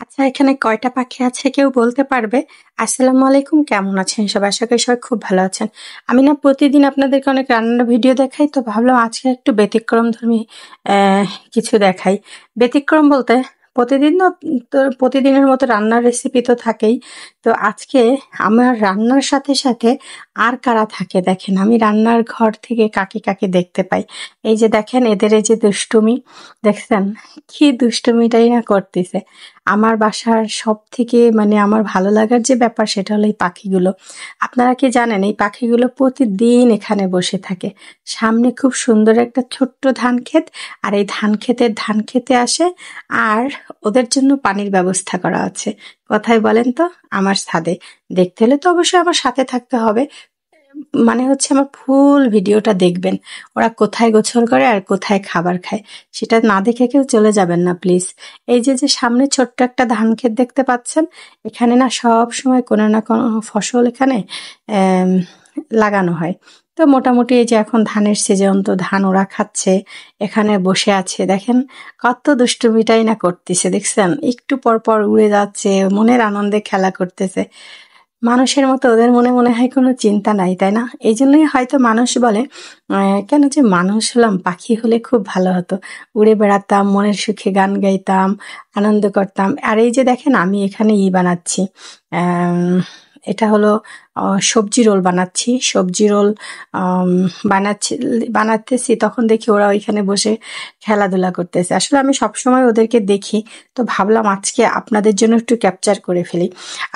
আচ্ছা, এখানে কয়টা পাখি আছে কেউ বলতে পারবে? আসসালামু আলাইকুম, কেমন আছেন সবাই? আশা করি সবাই খুব ভালো আছেন। আমি না প্রতিদিন আপনাদেরকে অনেক রান্নার ভিডিও দেখাই, তো ভাবলাম আজকে একটু ব্যতিক্রমধর্মী কিছু দেখাই। ব্যতিক্রম বলতে প্রতিদিন তো প্রতিদিনের মতো রান্নার রেসিপি তো থাকেই। তো আজকে আমার রান্নার সাথে সাথে আর কারা থাকে দেখেন, আমি রান্নার ঘর থেকে কাকে কাকে দেখতে পাই। এই যে দেখেন এদের এই যে দুষ্টুমি, দেখছেন কি দুষ্টুমিটাই না করতেছে। আমার বাসার সবথেকে মানে আমার ভালো লাগার যে ব্যাপার সেটা হলো এই পাখিগুলো। আপনারা কি জানেন এই পাখিগুলো প্রতিদিন এখানে বসে থাকে। সামনে খুব সুন্দর একটা ছোট্ট ধান ক্ষেত, আর এই ধান খেতে আসে, আর ওদের জন্য পানির ব্যবস্থা করা আছে। কথায় বলেন তো, আমার ছাদে। দেখতে হলে তো অবশ্যই আমার সাথে থাকতে হবে। মানে হচ্ছে আমার ফুল ভিডিওটা দেখবেন, ওরা কোথায় গোসল করে আর কোথায় খাবার খায়। সেটা না দেখে কেউ চলে যাবেন না প্লিজ। এই যে যে সামনে ছোট্ট একটা ধান ক্ষেত দেখতে পাচ্ছেন, এখানে না সব সময় কোনো না কোনো ফসল এখানে আম, লাগানো হয়। তো মোটামুটি এই যে এখন ধানের সিজন, তো ধান ওরা খাচ্ছে, এখানে বসে আছে। দেখেন কত দুষ্টুমিটাই না করতেছে, দেখছেন একটু পর পর উড়ে যাচ্ছে, মনের আনন্দে খেলা করতেছে। মানুষের মতো ওদের মনে মনে হয় কোনো চিন্তা নাই, তাই না? এই জন্যই হয়তো মানুষ বলে কেন যে মানুষ হলাম, পাখি হলে খুব ভালো হতো। উড়ে বেড়াতাম, মনের সুখে গান গাইতাম, আনন্দ করতাম। আর এই যে দেখেন আমি এখানে বানাচ্ছি, আম, এটা হলো সবজি রোল বানাচ্ছি। সবজি রোল আম, বানাচ্ছি বানাতেছি, তখন দেখি ওরা ওইখানে বসে খেলাধুলা করতেছে। আসলে আমি সবসময় ওদেরকে দেখি, তো ভাবলাম আজকে আপনাদের জন্য একটু ক্যাপচার করে ফেলি,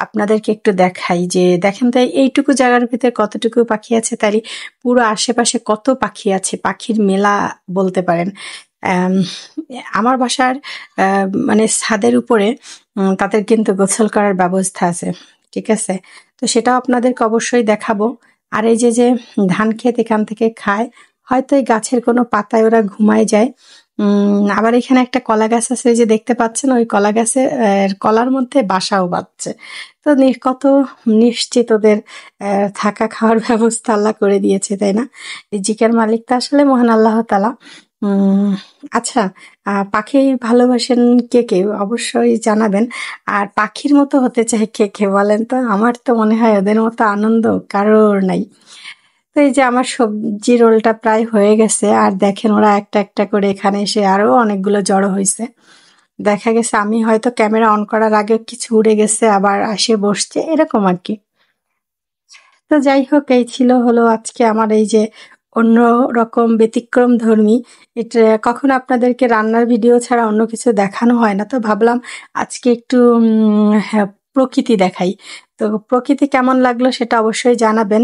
আপনাদেরকে একটু দেখাই যে দেখেন তো এইটুকু জায়গার ভিতরে কতটুকু পাখি আছে, তারই পুরো আশেপাশে কত পাখি আছে, পাখির মেলা বলতে পারেন। আম, আমার বাসার মানে ছাদের উপরে তাদের কিন্তু গোসল করার ব্যবস্থা আছে, ঠিক আছে? তো সেটাও আপনাদেরকে অবশ্যই দেখাবো। আর এই যে যে ধান ক্ষেত এখান থেকে খায়, হয়তো এই গাছের কোনো পাতায় ওরা ঘুমায় যায়। আবার এখানে একটা কলা গাছ আছে, এই যে দেখতে পাচ্ছেন, ওই কলা গাছে কলার মধ্যে বাসাও বাঁধছে। তো কত নিশ্চিত ওদের থাকা খাওয়ার ব্যবস্থা আল্লাহ করে দিয়েছে, তাই না? রিজিকের মালিক তো আসলে মহান আল্লাহ তাআলা। উম আচ্ছা, পাখি ভালোবাসেন কে কে অবশ্যই জানাবেন। আর পাখির মতো হতে চাই কে কে বলেন তো? আমার তো মনে হয় ওদের মতো আনন্দ কারোর নাই। তো এই যে আমার সবজি রোলটা প্রায় হয়ে গেছে, আর দেখেন ওরা একটা একটা করে এখানে এসে আরো অনেকগুলো জড়ো হয়েছে। দেখা গেছে আমি হয়তো ক্যামেরা অন করার আগে কিছু উড়ে গেছে, আবার আসে বসছে, এরকম আর কি। তো যাই হোক, এই ছিল হলো আজকে আমার এই যে অন্য রকম ব্যতিক্রম ধর্মী। এটা কখনো আপনাদেরকে রান্নার ভিডিও ছাড়া অন্য কিছু দেখানো হয় না, তো ভাবলাম আজকে একটু হ্যাঁ, প্রকৃতি দেখাই। তো প্রকৃতি কেমন লাগলো সেটা অবশ্যই জানাবেন।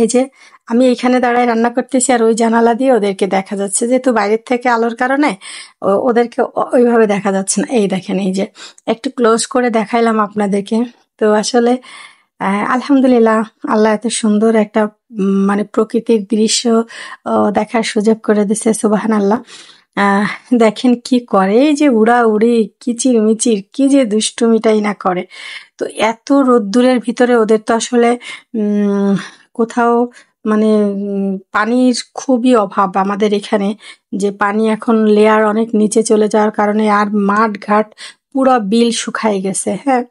এই যে আমি এখানে দাঁড়ায় রান্না করতেছি, আর ওই জানালা দিয়ে ওদেরকে দেখা যাচ্ছে, যেহেতু বাইরের থেকে আলোর কারণে ওদেরকে ওইভাবে দেখা যাচ্ছে না। এই দেখেন, এই যে একটু ক্লোজ করে দেখাইলাম আপনাদেরকে। তো আসলে আলহামদুলিল্লাহ, আল্লাহ এত সুন্দর একটা মানে প্রকৃতির দৃশ্য দেখার সুযোগ করে দিছে, সুবাহান আল্লাহ। আহ দেখেন কি করে, এই যে উড়া উড়ি কিচির মিচির কি যে দুষ্টুমিটাই না করে। তো এত রোদ্দুরের ভিতরে ওদের তো আসলে উম কোথাও মানে পানির খুবই অভাব আমাদের এখানে। যে পানি এখন লেয়ার অনেক নিচে চলে যাওয়ার কারণে আর মাঠ ঘাট পুরো বিল শুকায় গেছে, হ্যাঁ।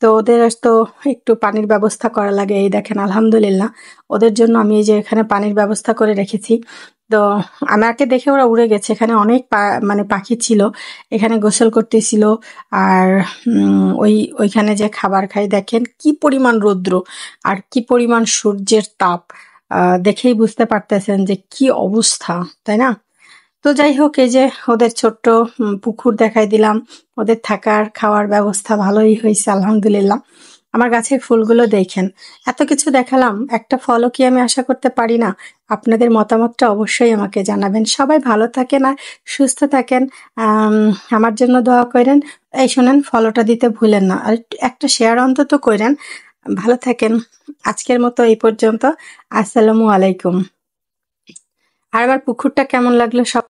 তো ওদের তো একটু পানির ব্যবস্থা করা লাগে। এই দেখেন আলহামদুলিল্লাহ, ওদের জন্য আমি এই যে এখানে পানির ব্যবস্থা করে রেখেছি। তো আমাকে দেখে ওরা উড়ে গেছে, এখানে অনেক মানে পাখি ছিল, এখানে গোসল করতেছিল। আর ওইখানে যে খাবার খাই, দেখেন কি পরিমাণ রৌদ্র আর কি পরিমাণ সূর্যের তাপ। দেখেই বুঝতে পারতেছেন যে কি অবস্থা, তাই না? তো যাই হোক, এই যে ওদের ছোট্ট পুকুর দেখাই দিলাম। ওদের থাকার খাওয়ার ব্যবস্থা ভালোই হয়েছে আলহামদুলিল্লাহ। আমার গাছের ফুলগুলো দেখেন, এত কিছু দেখালাম, একটা ফলও কি আমি আশা করতে পারি না? আপনাদের মতামতটা অবশ্যই আমাকে জানাবেন। সবাই ভালো থাকেন আর সুস্থ থাকেন। আম, আমার জন্য দোয়া করেন। এই শোনেন, ফলোটা দিতে ভুলেন না, আর একটা শেয়ার অন্তত করেন। ভালো থাকেন। আজকের মতো এই পর্যন্ত। আসসালামু আলাইকুম। আর আমার পুকুরটা কেমন লাগলো সব